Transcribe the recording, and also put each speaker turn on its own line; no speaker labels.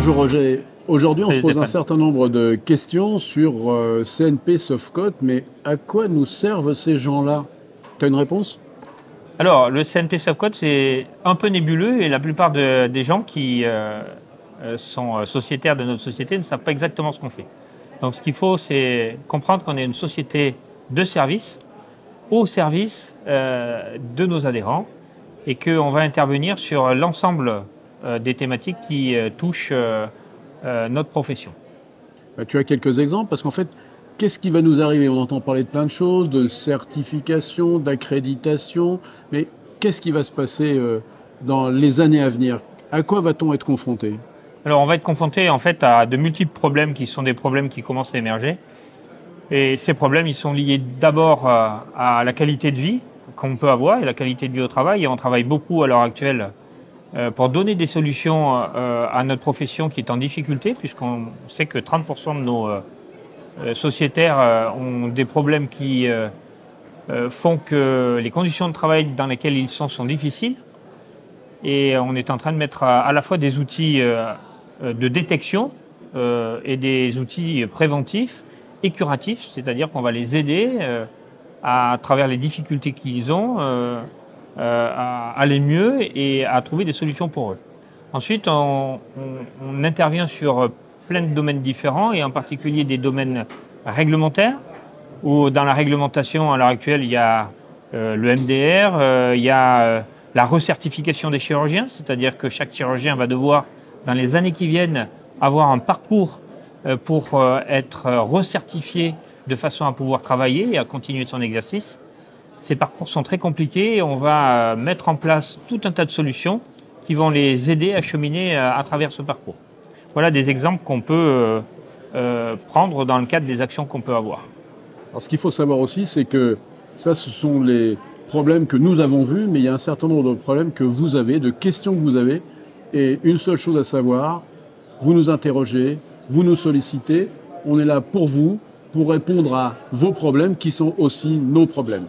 Bonjour Roger. Aujourd'hui, on se
Salut
pose un
Stéphane.
certain nombre de questions sur CNP Softcode, mais à quoi nous servent ces gens-là? Tu as une réponse?
Alors, le CNP Softcode, c'est un peu nébuleux et la plupart des gens qui sont sociétaires de notre société ne savent pas exactement ce qu'on fait. Donc, ce qu'il faut, c'est comprendre qu'on est une société de service au service de nos adhérents et qu'on va intervenir sur l'ensemble des thématiques qui touchent notre profession.
Bah, tu as quelques exemples? Parce qu'en fait, qu'est-ce qui va nous arriver? On entend parler de plein de choses, de certification, d'accréditation, mais qu'est-ce qui va se passer dans les années à venir? À quoi va-t-on être confronté?
Alors, on va être confronté en fait à de multiples problèmes qui sont des problèmes qui commencent à émerger. Et ces problèmes, ils sont liés d'abord à la qualité de vie qu'on peut avoir et la qualité de vie au travail. Et on travaille beaucoup à l'heure actuelle pour donner des solutions à notre profession qui est en difficulté, puisqu'on sait que 30% de nos sociétaires ont des problèmes qui font que les conditions de travail dans lesquelles ils sont difficiles. Et on est en train de mettre à la fois des outils de détection et des outils préventifs et curatifs, c'est-à-dire qu'on va les aider à travers les difficultés qu'ils ont à aller mieux et à trouver des solutions pour eux. Ensuite, on intervient sur plein de domaines différents et en particulier des domaines réglementaires où dans la réglementation à l'heure actuelle, il y a le MDR, il y a la recertification des chirurgiens, c'est-à-dire que chaque chirurgien va devoir, dans les années qui viennent, avoir un parcours pour être recertifié de façon à pouvoir travailler et à continuer son exercice. Ces parcours sont très compliqués et on va mettre en place tout un tas de solutions qui vont les aider à cheminer à travers ce parcours. Voilà des exemples qu'on peut prendre dans le cadre des actions qu'on peut avoir.
Alors, ce qu'il faut savoir aussi, c'est que ça, ce sont les problèmes que nous avons vus, mais il y a un certain nombre de problèmes que vous avez, de questions que vous avez. Et une seule chose à savoir, vous nous interrogez, vous nous sollicitez, on est là pour vous, pour répondre à vos problèmes qui sont aussi nos problèmes.